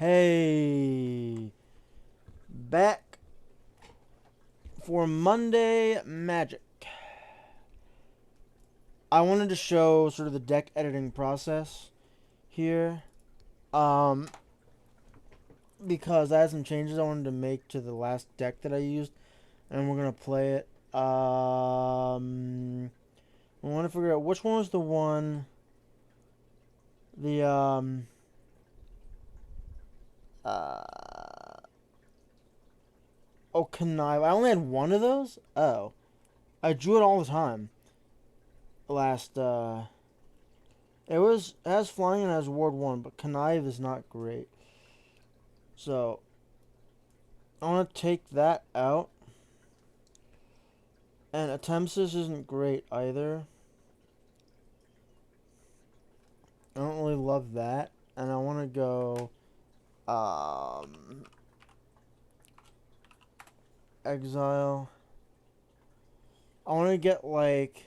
Hey, back for Monday Magic. I wanted to show sort of the deck editing process here, um, because I had some changes I wanted to make to the last deck that I used, and we're gonna play it. I want to figure out which one was the one, the uh, oh, connive. I only had one of those. Oh, I drew it all the time. Last it has flying and has ward 1, but connive is not great. So I want to take that out. And Attempsis isn't great either. I don't really love that. And I want to go exile. I want to get like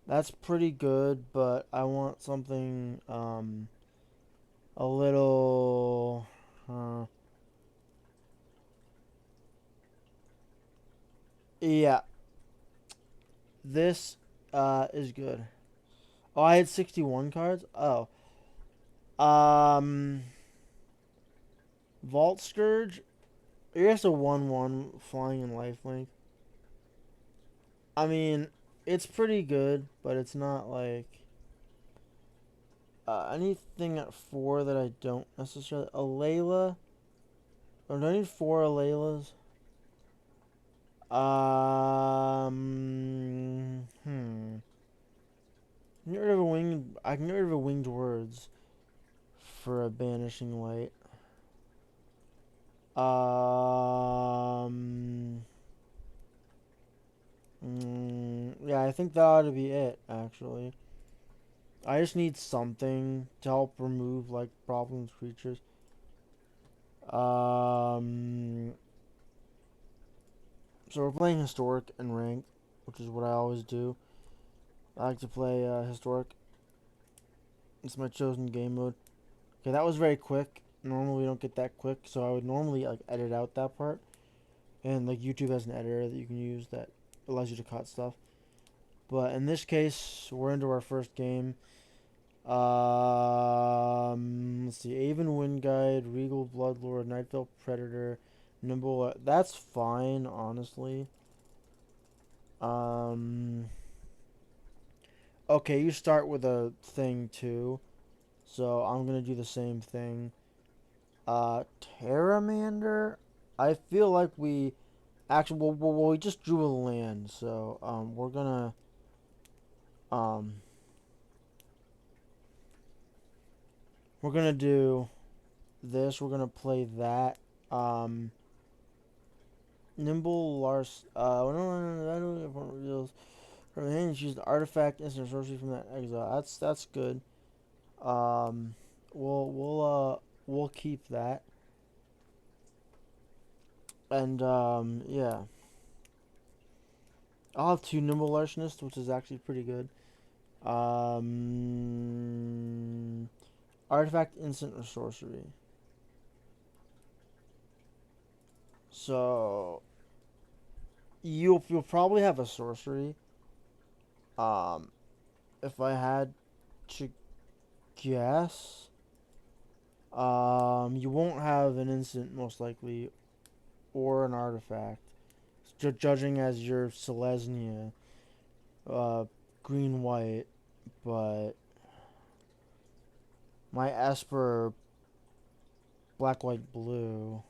that's pretty good, but I want something a little yeah, this is good. Oh, I had 61 cards. Oh. Um Vault Scourge. Here's a 1/1 flying and lifelink. I mean, it's pretty good, but it's not like anything at 4 that I don't necessarily. A Layla? Or do I need 4 Alaylas? Get rid of a winged. I can get rid of a winged words for a banishing light. Yeah, I think that ought to be it, actually. I just need something to help remove, like, problems creatures. So we're playing Historic and Ranked, which is what I always do. I like to play Historic. It's my chosen game mode. Okay, that was very quick. Normally we don't get that quick, so I would normally, like, edit out that part. And, like, YouTube has an editor that you can use that allows you to cut stuff. But in this case, we're into our first game. Let's see. Aven Wind Guide, Regal Bloodlord, Nightveil Predator, Nimble. That's fine, honestly. Okay, you start with a thing too, so I'm gonna do the same thing. Terramander. I feel like we actually we just drew a land, so um we're gonna do this. We're gonna play that. Nimble Lars. Reveals from the hand. Choose an artifact, instant sorcery from that exile. That's good. Um, we'll keep that. And yeah, I'll have 2 Nimble Larcenist, which is actually pretty good. Artifact, instant, or sorcery. So you'll probably have a sorcery. Um, if I had to guess, you won't have an instant most likely, or an artifact. Judging as your Selesnya, uh, green white, but my Esper black white blue.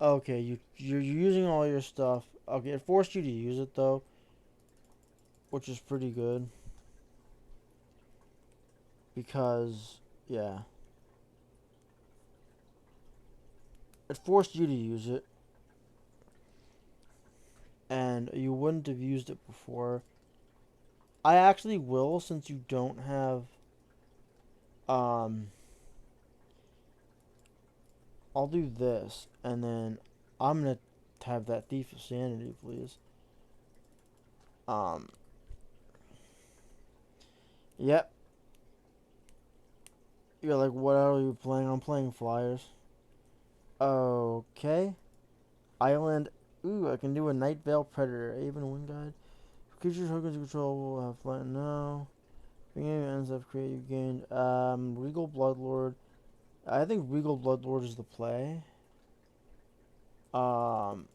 Okay, you're using all your stuff. Okay, it forced you to use it though, which is pretty good. Because yeah, it forced you to use it, and you wouldn't have used it before. I actually will, since you don't have um I'll do this, and then I'm gonna have that Thief of Sanity, please. Um, yep. You're like, what are you playing? I'm playing Flyers. Okay. Island. Ooh, I can do a Night Veil Predator. Even Wind Guide. Creatures tokens you control will have flight. No. The game ends up create you gained. Regal Bloodlord. I think Regal Bloodlord is the play. Um,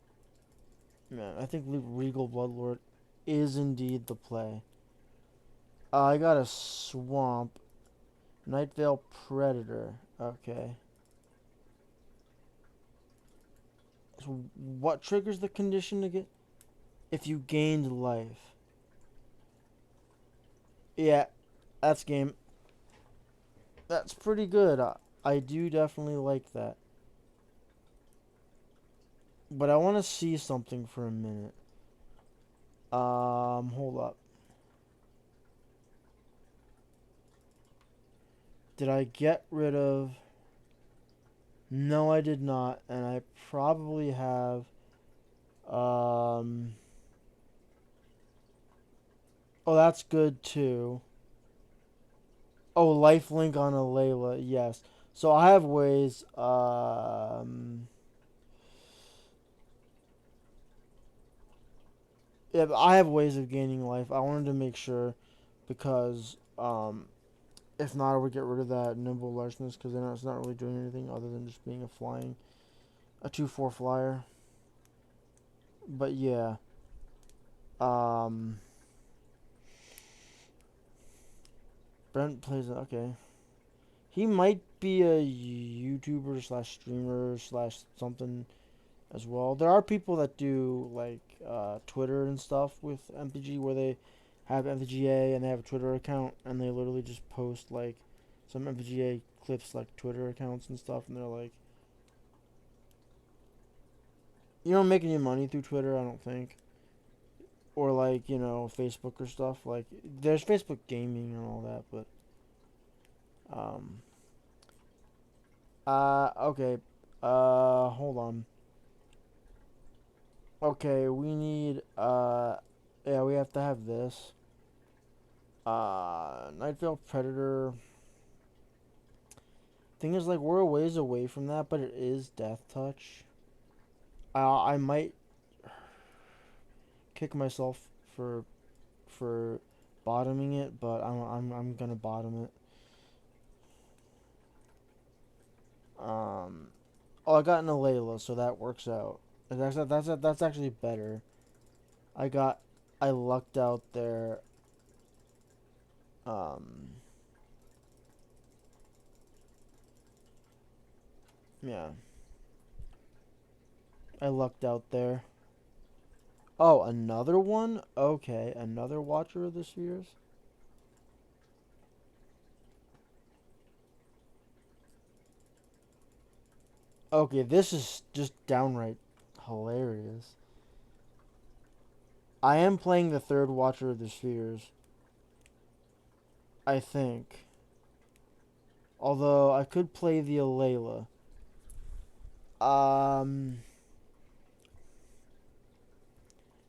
man, I think Regal Bloodlord is indeed the play. I got a Swamp. Night Veil Predator. Okay. So what triggers the condition to get? If you gained life. Yeah, that's game. That's pretty good. I do definitely like that. But I want to see something for a minute. Hold up. Did I get rid of... No, I did not. And I probably have... Um... Oh, that's good too. Oh, lifelink on a Layla. Yes. So I have ways... Yeah, I have ways of gaining life. I wanted to make sure because... If not, I would get rid of that nimble largeness because then it's not really doing anything other than just being a 2/4 flyer. But yeah, um, Brent plays okay. He might be a YouTuber slash streamer slash something as well. There are people that do like Twitter and stuff with MTG where they have MTGA and they have a Twitter account and they literally just post like some MTGA clips like Twitter accounts and stuff and they're like, you don't make any money through Twitter, I don't think. Or like, Facebook or stuff. Like there's Facebook gaming and all that, but um okay. Hold on. Okay, we need yeah, we have to have this. Nightveil Predator. Thing is like we're a ways away from that, but it is Death Touch. I might kick myself for for bottoming it, but I'm gonna bottom it. Um, oh, I got an Alayla, so that works out. That's actually better. I got I lucked out there. Um, yeah, I lucked out there. Oh, another one? Okay, another Watcher of the Spheres. Okay, this is just downright hilarious. I am playing the third Watcher of the Spheres. I think. Although I could play the Alayla. Um,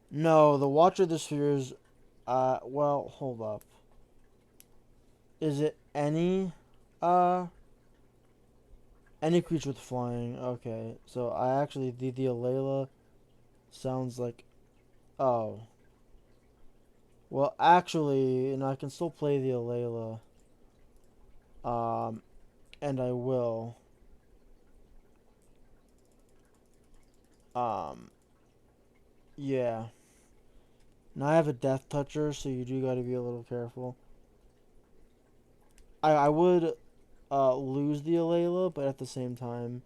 no, the Watcher of the Spheres. Well, hold up. Is it uh, any creature with flying? Okay, so I actually the Alayla sounds like oh. Well, actually, I can still play the Alayla. Um, and I will. Um, yeah. Now I have a Death Toucher, so you do got to be a little careful. I would lose the Alayla, but at the same time,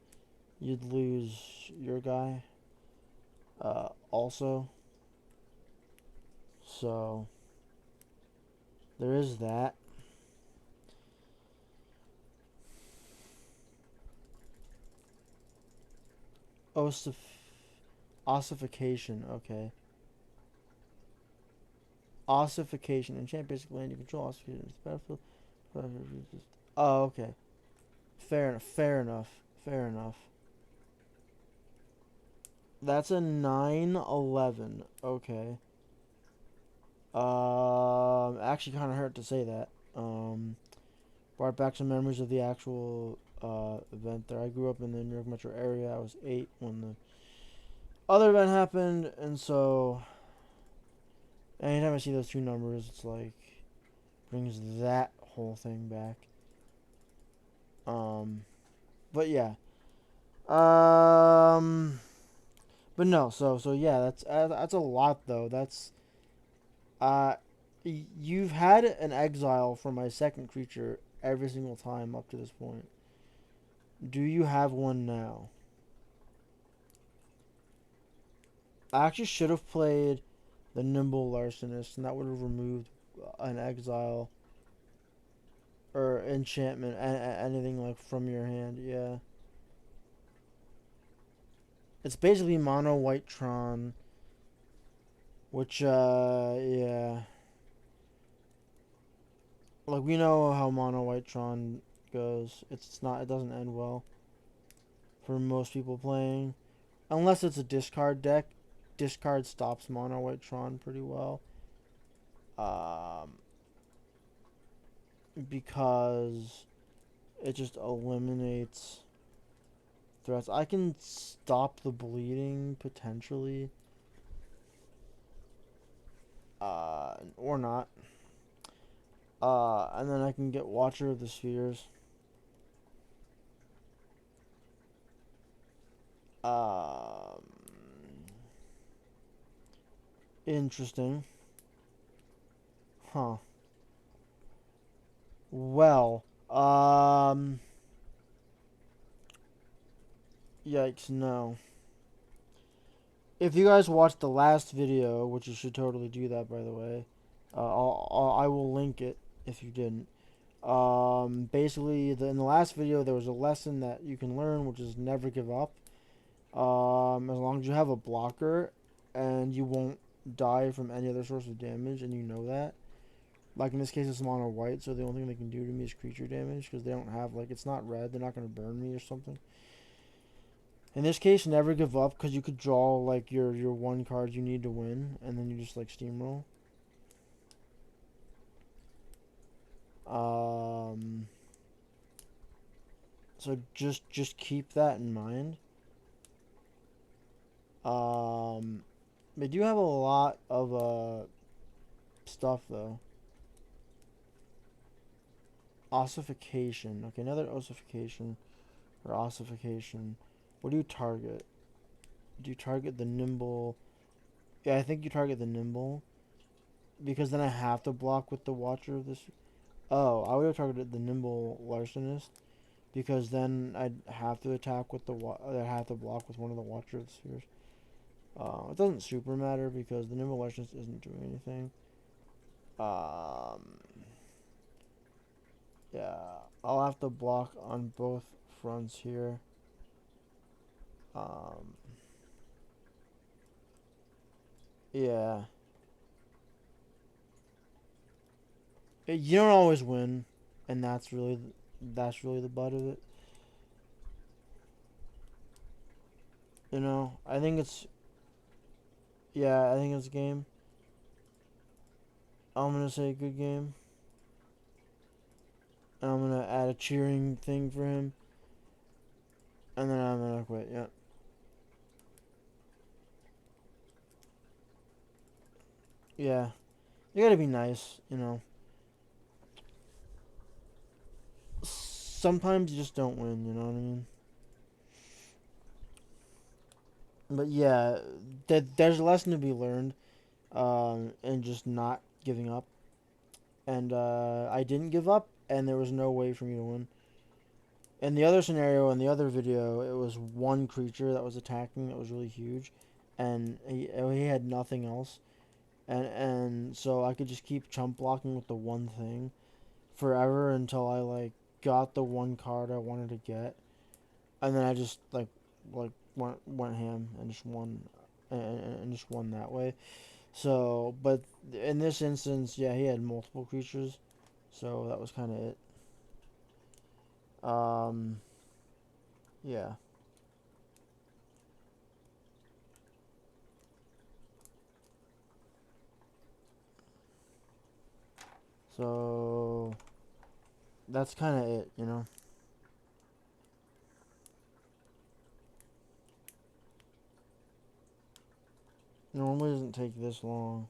you'd lose your guy. Also, so there is that. Ossif- Ossification. Okay. Ossification. Enchant basic land you control. Ossification is the battlefield. Oh, okay. Fair enough. Fair enough. Fair enough. That's a 911. Okay. Actually, kind of hurt to say that. Brought back some memories of the actual event there. I grew up in the New York metro area. I was 8 when the other event happened, and so anytime I see those two numbers, it's like brings that whole thing back. Um, but yeah. Um, but no. So yeah, that's a lot though. That's uh, you've had an exile for my second creature every single time up to this point. Do you have one now? I actually should have played the Nimble Larcenist, and that would have removed an exile or enchantment, anything like from your hand. Yeah, it's basically mono white Tron, which yeah, like we know how mono white Tron goes. It's not. It doesn't end well for most people playing, unless it's a discard deck. Discard stops mono white Tron pretty well. Um, because it just eliminates threats. I can stop the bleeding potentially, or not. And then I can get Watcher of the Spheres. Um, Interesting. Huh. Well, yikes, no. If you guys watched the last video, which you should totally do that, by the way, I will link it if you didn't. Basically, in the last video, there was a lesson that you can learn, which is never give up. As long as you have a blocker and you won't die from any other source of damage, and you know that. Like in this case, it's mono white, so the only thing they can do to me is creature damage because they don't have, like, it's not red. They're not going to burn me or something. In this case, never give up because you could draw like your one card you need to win, and then you just like steamroll. Um, so just keep that in mind. Um, they do have a lot of stuff though. Ossification. Okay, another ossification or ossification. What do you target? Do you target the nimble? Yeah, I think you target the nimble because then I have to block with the Watcher of this. Oh, I would have targeted the nimble larcenist because then I'd have to attack with the I'd have to block with one of the Watcher of the Spheres. It doesn't super matter because the nimble larcenist isn't doing anything. Um, yeah, I'll have to block on both fronts here. Um, yeah, you don't always win, and that's really the butt of it. I think it's yeah, I think it's a game. I'm gonna say good game. And I'm gonna add a cheering thing for him, and then I'm gonna quit. Yeah, yeah. You gotta be nice. Sometimes you just don't win. You know what I mean? But yeah, there's a lesson to be learned, and just not giving up. And I didn't give up, and there was no way for me to win. In the other scenario, in the other video, it was one creature that was attacking that was really huge, and he had nothing else, and so I could just keep chump blocking with the one thing forever until I like got the one card I wanted to get, and then I just like went ham and just won, and just won that way. So, but in this instance, yeah, he had multiple creatures, so that was kind of it. Um, yeah. So that's kind of it, Normally it doesn't take this long.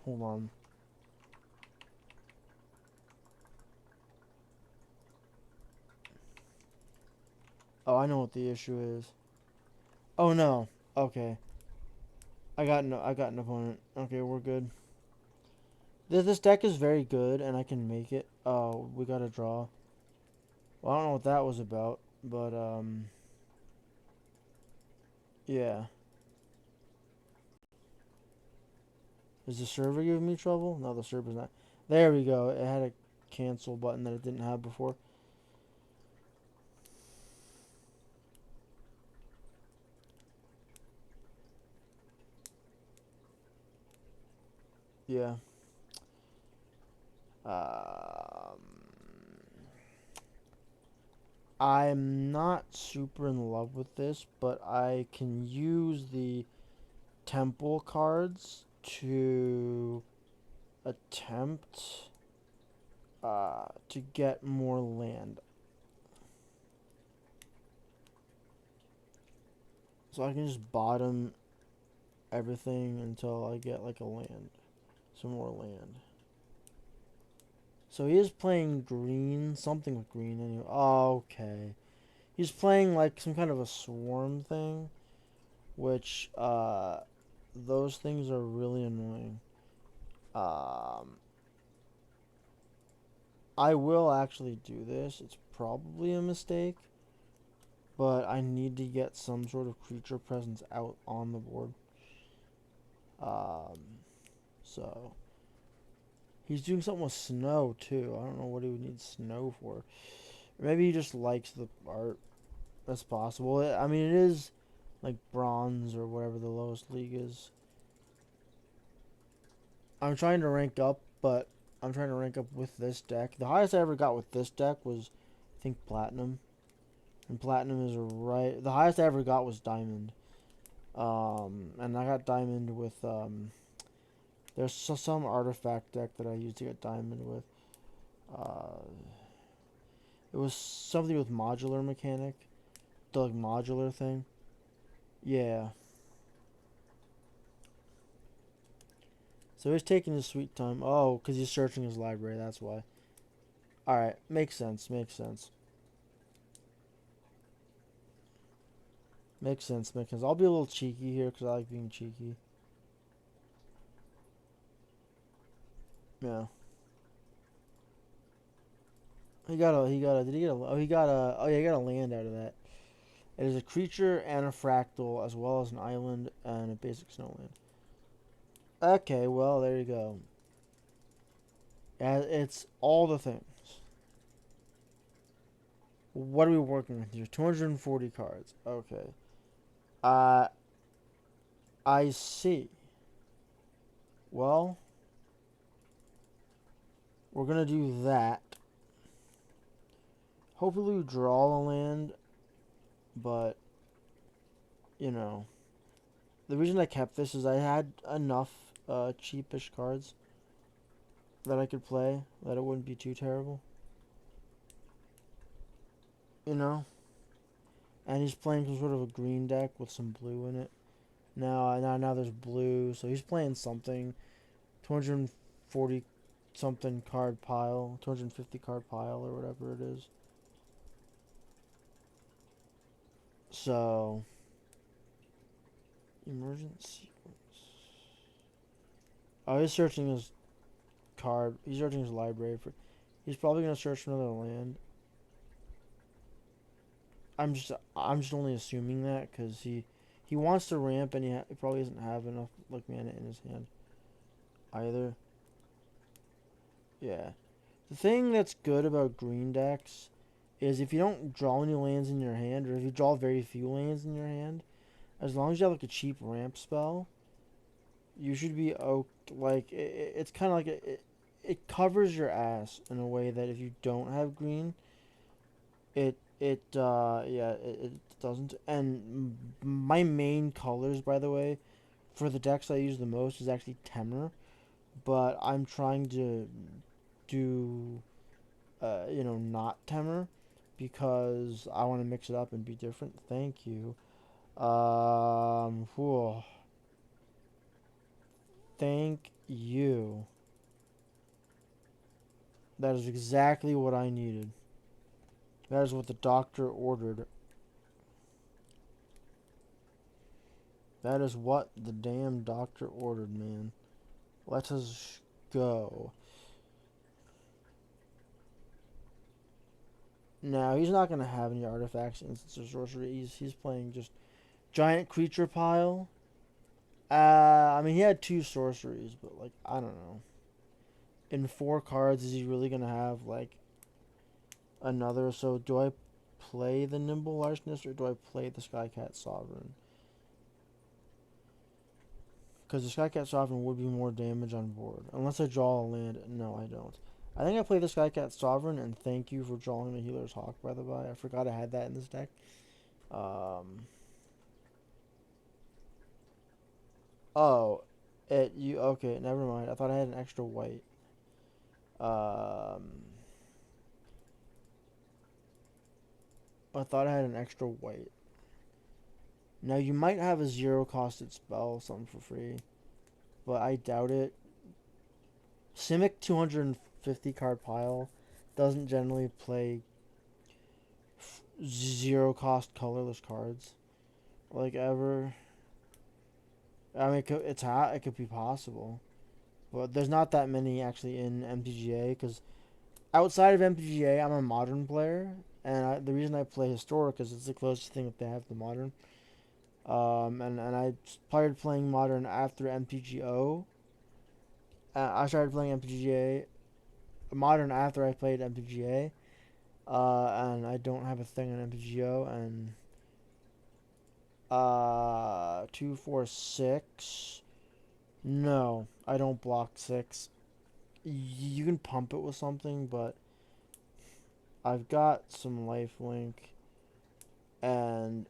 Hold on. Oh, I know what the issue is. Oh no. Okay. I got an opponent. Okay, we're good. This deck is very good, and I can make it. Oh, we got a draw. Well, I don't know what that was about, but yeah. Is the server giving me trouble? No, the server's not. There we go. It had a cancel button that it didn't have before. Yeah. Um, I'm not super in love with this, but I can use the temple cards to attempt to get more land. So I can just bottom everything until I get like a land. Some more land. So he is playing green, something with green anyway. Oh, okay. He's playing like some kind of a swarm thing, which those things are really annoying. Um I will actually do this. It's probably a mistake, but I need to get some sort of creature presence out on the board. Um so he's doing something with snow too. I don't know what he would need snow for. Or maybe he just likes the art. That's possible. I mean, it is like bronze or whatever the lowest league is. I'm trying to rank up, but I'm trying to rank up with this deck. The highest I ever got with this deck was, I think, platinum. And platinum is right. The highest I ever got was diamond. And I got diamond with there's some artifact deck that I used to get diamond with. Uh, it was something with modular mechanic, the like modular thing. Yeah. So he's taking his sweet time. Oh, because he's searching his library. That's why. All right, makes sense. Makes sense. Makes sense. Makes sense. I'll be a little cheeky here because I like being cheeky. Yeah. Did he get a, oh, he got a, oh yeah, he got a land out of that. It is a creature and a fractal, as well as an island and a basic snowland. Okay, well, there you go. It's all the things. What are we working with here? 240 cards. Okay. Uh, I see. Well, we're gonna do that. Hopefully we draw a land, but, you know. The reason I kept this is I had enough cheapish cards that I could play that it wouldn't be too terrible. You know? And he's playing some sort of a green deck with some blue in it. Now there's blue, so he's playing something. 240 something card pile, 250 card pile, or whatever it is. So, emergent sequence. Oh, he's searching his card. He's searching his library for. He's probably gonna search for another land. I'm just only assuming that because he wants to ramp and he probably doesn't have enough like mana in his hand either. Yeah. The thing that's good about green decks is if you don't draw any lands in your hand, or if you draw very few lands in your hand, as long as you have like a cheap ramp spell, you should be like it's kind of like it covers your ass in a way that if you don't have green, it doesn't. And my main colors, by the way, for the decks I use the most is actually Temur, but I'm trying to do, not Temur because I want to mix it up and be different. Thank you. Whew. Thank you. That is exactly what I needed. That is what the doctor ordered. That is what the damn doctor ordered, man. Let us go. Now, he's not going to have any artifacts, instants, or sorcery. He's playing just giant creature pile. I mean, he had two sorceries, but, like, I don't know. In 4 cards, is he really going to have, like, another? So, do I play the Nimble Larcenist, or do I play the Skycat Sovereign? Because the Skycat Sovereign would be more damage on board. Unless I draw a land. No, I don't. I think I play the Skycat Sovereign, and thank you for drawing the Healer's Hawk, by the way. I forgot I had that in this deck. Um, oh, okay, never mind. I thought I had an extra white. Um, I thought I had an extra white. Now, you might have a 0-costed spell, something for free, but I doubt it. Simic 250 card pile doesn't generally play 0-cost colorless cards like ever. I mean, it could be possible, but there's not that many actually in MTGA because outside of MTGA, I'm a modern player, and the reason I play historic is it's the closest thing that they have to modern. And I started playing modern after MTGO. I started playing MTGA modern after I played MTGA. And I don't have a thing on MTGO, and 2, 4, 6. No, I don't block 6. You can pump it with something, but I've got some lifelink, and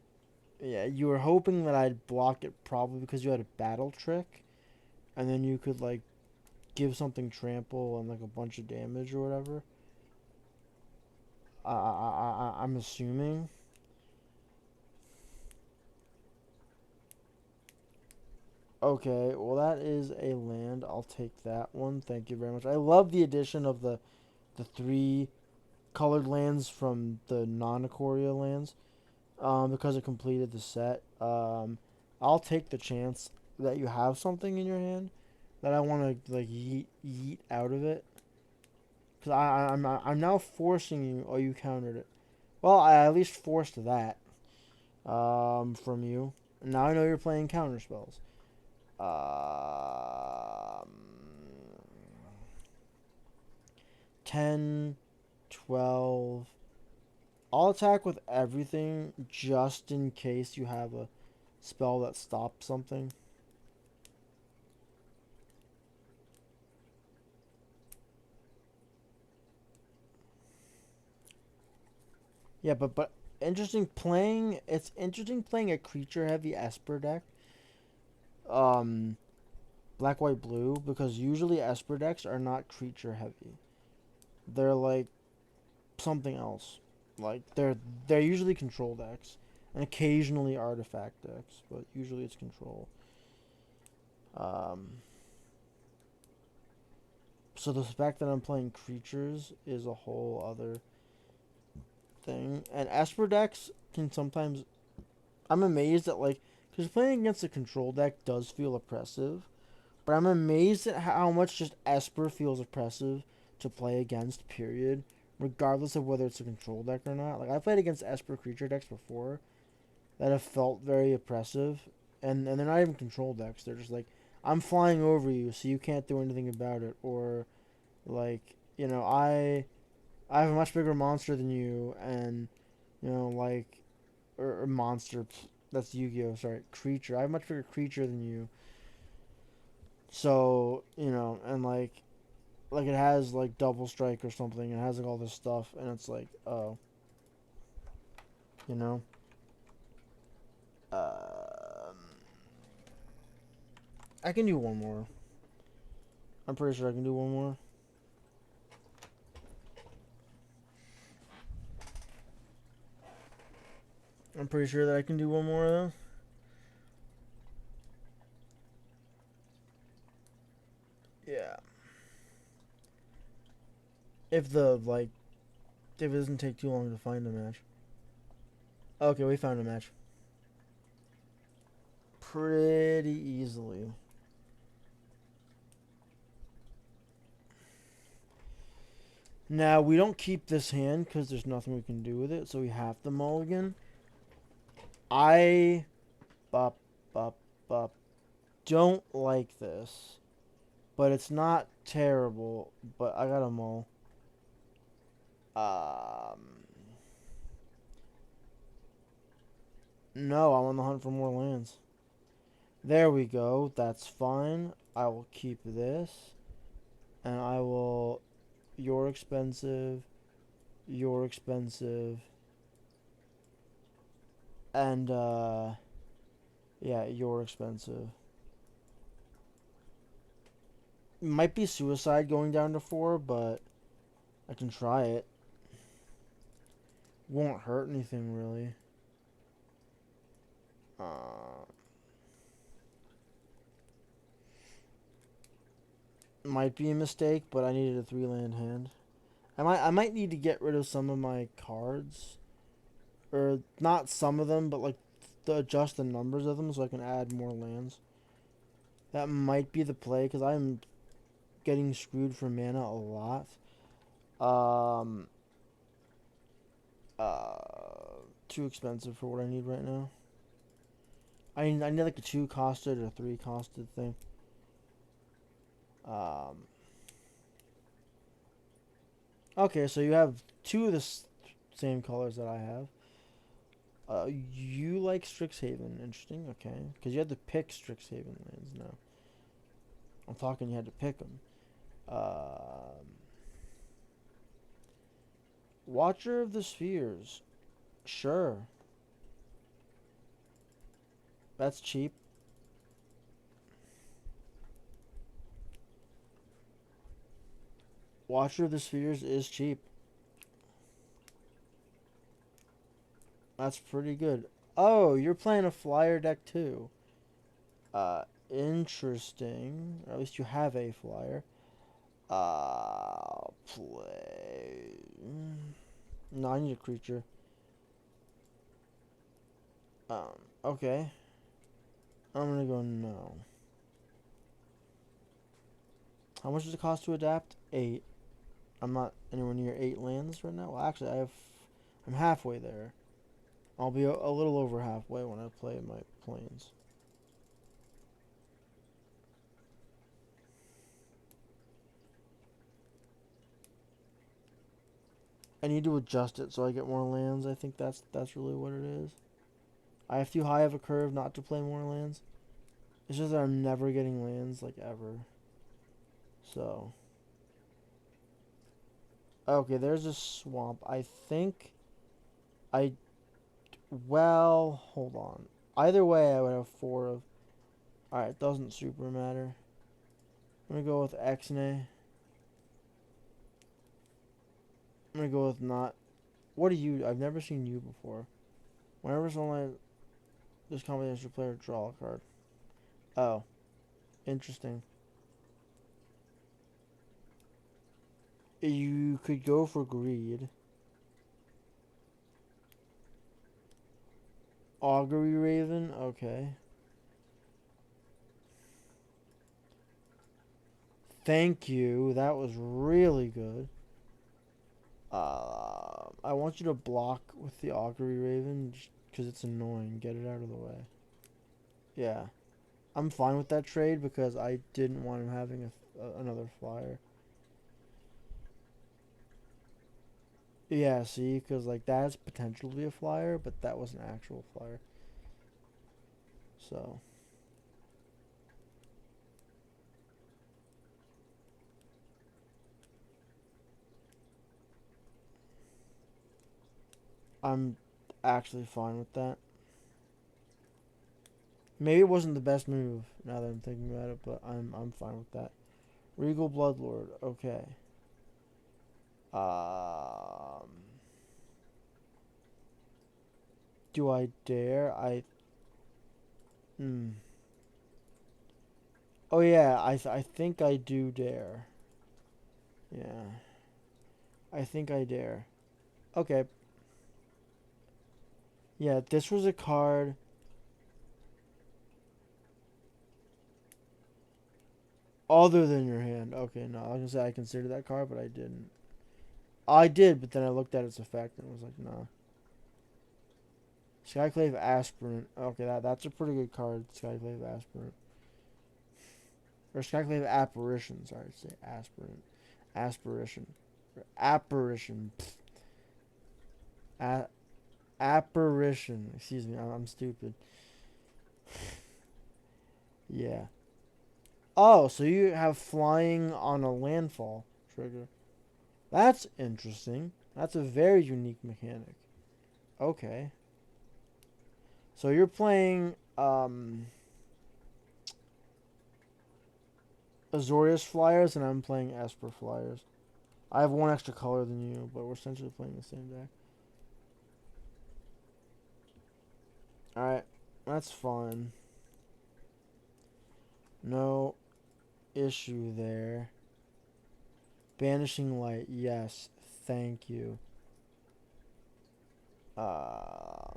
yeah, you were hoping that I'd block it probably because you had a battle trick, and then you could like give something trample and like a bunch of damage or whatever. I'm assuming. Okay, well that is a land. I'll take that one. Thank you very much. I love the addition of the 3 colored lands from the non-Ikoria lands. Because it completed the set. I'll take the chance that you have something in your hand that I want to like yeet out of it. Cause I'm now forcing you. Oh, you countered it. Well, I at least forced that from you. Now I know you're playing counter spells. Um, 10, 12. I'll attack with everything just in case you have a spell that stops something. Yeah, but interesting playing. It's interesting playing a creature heavy Esper deck. Um, black, white, blue, because usually Esper decks are not creature heavy. They're like something else. Like they're usually control decks, and occasionally artifact decks, but usually it's control. Um, so the fact that I'm playing creatures is a whole other thing. And Esper decks can sometimes. I'm amazed at like because playing against a control deck does feel oppressive, but I'm amazed at how much just Esper feels oppressive to play against. Period, regardless of whether it's a control deck or not. Like I played against Esper creature decks before that have felt very oppressive, and they're not even control decks. They're just like I'm flying over you, so you can't do anything about it, or like I have a much bigger monster than you, and like or monster. That's Yu-Gi-Oh. Sorry, creature. I have a much bigger creature than you. So and like it has like double strike or something. It has like all this stuff, and it's like oh, you know. Um, I can do one more. I'm pretty sure I can do one more. I'm pretty sure that I can do one more though. Yeah. If if it doesn't take too long to find a match. Okay, we found a match. Pretty easily. Now, we don't keep this hand because there's nothing we can do with it, so we have to mulligan. I bop, bop, bop. Don't like this, but it's not terrible, but I got a mull. No, I'm on the hunt for more lands. There we go. That's fine. I will keep this, and I will. You're expensive. You're expensive. And, yeah, you're expensive. Might be suicide going down to 4, but I can try it. Won't hurt anything, really. Uh, might be a mistake, but I needed a 3-land hand. I might need to get rid of some of my cards. Or, not some of them, but, like, to adjust the numbers of them so I can add more lands. That might be the play, because I'm getting screwed for mana a lot. Um, too expensive for what I need right now. I need like a 2 costed or 3 costed thing. Um, okay, so you have 2 of the same colors that I have. You like Strixhaven. Interesting, okay. Because you had to pick Strixhaven lands now. I'm talking you had to pick them. Watcher of the Spheres. Sure. That's cheap. Watcher of the Spheres is cheap. That's pretty good. Oh, you're playing a flyer deck too. Interesting. Or at least you have a flyer. Play. No, I need a creature. Okay. I'm gonna go no. How much does it cost to adapt? 8. I'm not anywhere near 8 lands right now. Well, actually, I'm halfway there. I'll be a little over halfway when I play my planes. I need to adjust it so I get more lands. I think that's really what it is. I have too high of a curve not to play more lands. It's just that I'm never getting lands, like, ever. So. Okay, there's a swamp. I think I. Well, hold on. Either way, I would have 4 of. Alright, doesn't super matter. I'm gonna go with Xnay. I'm gonna go with not. What are you? I've never seen you before. Whenever someone this combination should player draw a card. Oh, interesting. You could go for greed. Augury Raven, okay. Thank you. That was really good. I want you to block with the Augury Raven because it's annoying. Get it out of the way. Yeah. I'm fine with that trade because I didn't want him having another flyer. Yeah, see, because like that's potential to be a flyer, but that was an actual flyer. So I'm actually fine with that. Maybe it wasn't the best move now that I'm thinking about it, but I'm fine with that. Regal Bloodlord. Okay. Um, do I dare? Hmm. Oh yeah, I think I do dare. Yeah. I think I dare. Okay. Yeah, this was a card. Other than your hand. Okay, no, I was gonna say I considered that card, but I didn't. I did, but then I looked at its effect and was like, nah. Skyclave Aspirant. Okay, that's a pretty good card, Skyclave Aspirant. Or Skyclave Apparition, sorry, say Aspirant. Aspiration. Apparition. A- apparition. Excuse me, I'm stupid. Yeah. Oh, so you have flying on a landfall trigger. That's interesting. That's a very unique mechanic. Okay. So you're playing Azorius Flyers and I'm playing Esper Flyers. I have one extra color than you, but we're essentially playing the same deck. Alright, that's fine. No issue there. Banishing Light, yes. Thank you. Do I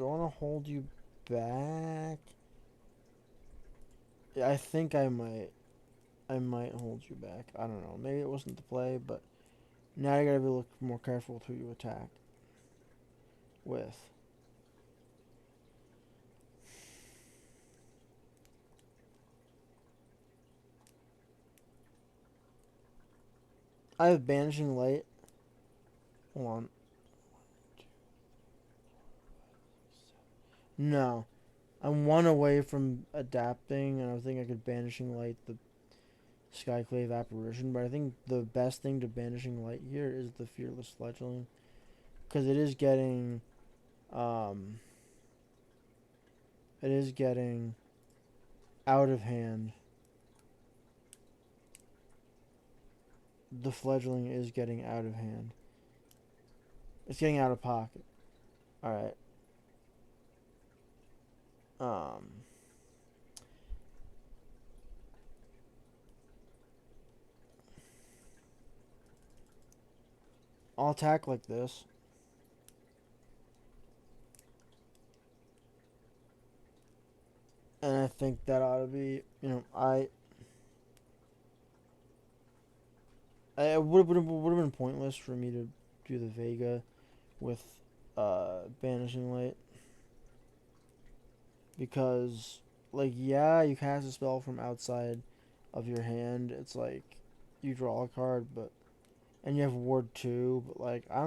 want to hold you back? Yeah, I think I might. I might hold you back. I don't know. Maybe it wasn't the play, but now you gotta be a little more careful with who you attack with. I have Banishing Light. Hold on. No. I'm one away from adapting, and I think I could Banishing Light the Skyclave Apparition, but I think the best thing to Banishing Light here is the Fearless Fledgling. Because um, it is getting out of hand. The Fledgling is getting out of hand. It's getting out of pocket. Alright. Um, I'll attack like this. And I think that ought to be, it would have been pointless for me to do the Vega with Banishing Light. Because, like, yeah, you cast a spell from outside of your hand. It's like, you draw a card, but, and you have Ward 2, but, like, I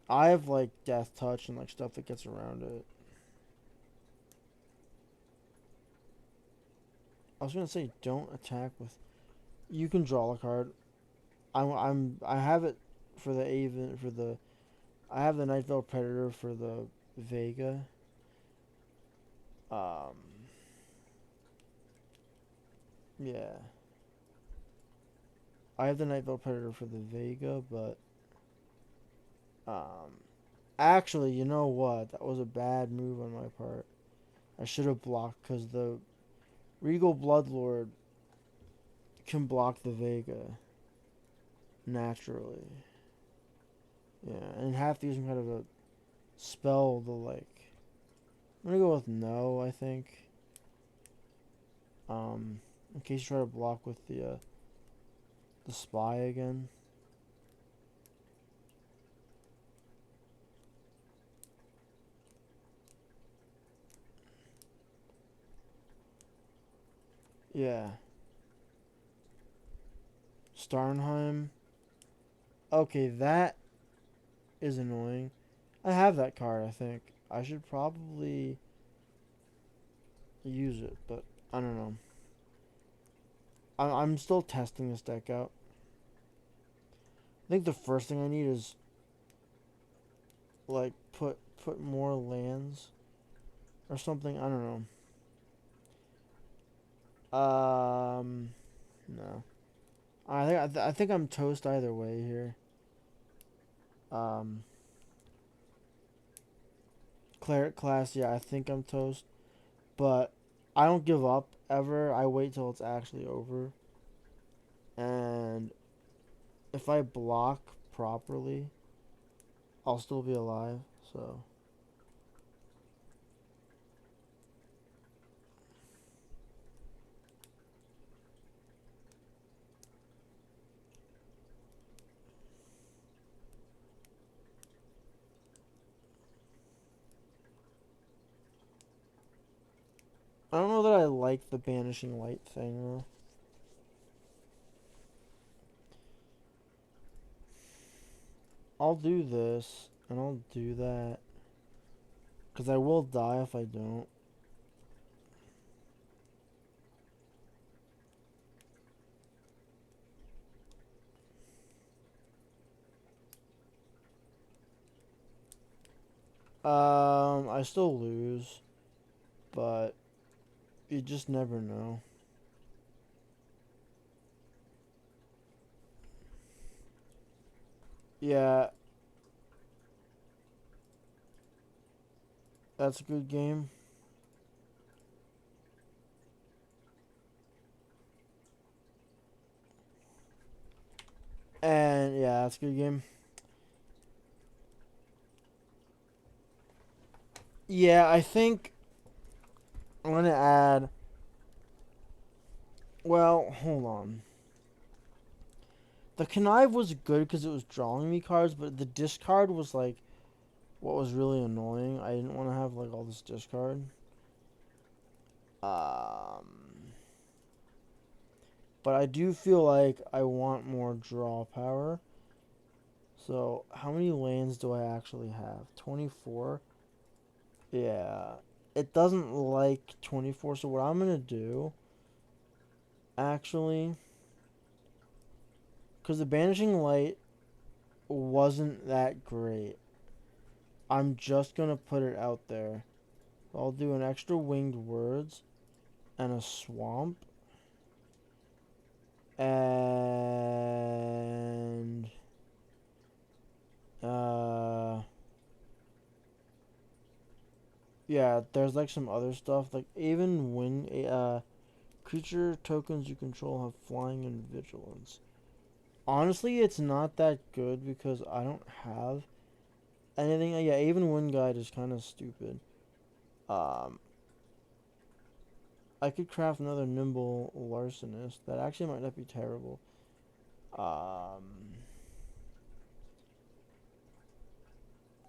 have, like, Death Touch and, like, stuff that gets around it. I was gonna say, don't attack with, you can draw a card. I have it for the Aven, I have the Night Veil Predator for the Vega. Um, yeah. I have the Night Veil Predator for the Vega, but, um, actually, you know what? That was a bad move on my part. I should have blocked, because the Regal Bloodlord can block the Vega naturally. Yeah, and have to use some kind of a spell to, like, I'm gonna go with no, I think. In case you try to block with the spy again. Yeah. Starnheim. Okay, that is annoying. I have that card, I think. I should probably use it, but I don't know. I'm still testing this deck out. I think the first thing I need is, like, put more lands or something. I don't know. No. I think I'm toast either way here. Um, Cleric class, yeah, I think I'm toast, but I don't give up ever. I wait till it's actually over, and if I block properly, I'll still be alive. So I don't know that I like the banishing light thing though. I'll do this and I'll do that because I will die if I don't. I still lose, but you just never know. Yeah, that's a good game. And yeah, that's a good game. Yeah, I think I'm gonna add. Well, hold on. The connive was good because it was drawing me cards, but the discard was like what was really annoying. I didn't want to have like all this discard. Um, but I do feel like I want more draw power. So how many lands do I actually have? 24. Yeah, it doesn't like 24. So what I'm gonna do, actually, because the banishing light wasn't that great. I'm just gonna put it out there. I'll do an extra winged words and a swamp. And uh yeah, there's like some other stuff. Like even when creature tokens you control have flying and vigilance. Honestly, it's not that good because I don't have anything. Yeah, even wind guide is kind of stupid. Um, I could craft another nimble larcenist. That actually might not be terrible. Um,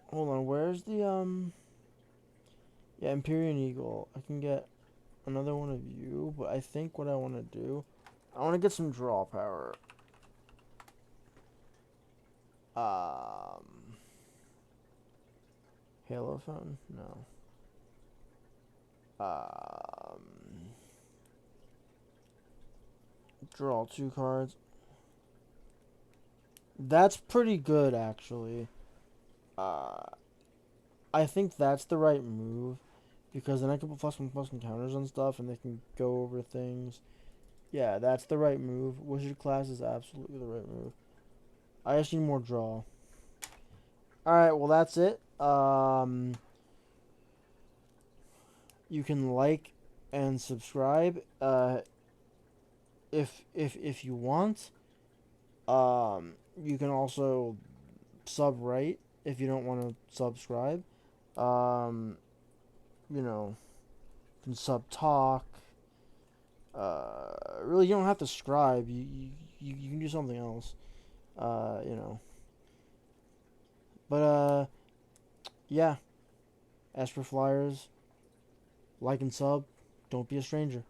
hold on. Where's the Yeah, Empyrean Eagle. I can get another one of you, but I think what I want to do, I want to get some draw power. Um, Halo Fountain? No. Um, draw two cards. That's pretty good, actually. Uh, I think that's the right move because then I can put plus one counters on stuff and they can go over things. Yeah, that's the right move. Wizard class is absolutely the right move. I just need more draw. Alright, well, that's it. You can like and subscribe if you want. You can also sub right if you don't want to subscribe. Um, you know, you can sub talk. Really, you don't have to subscribe. You can do something else. You know, but yeah. Esper Flyers, like and sub. Don't be a stranger.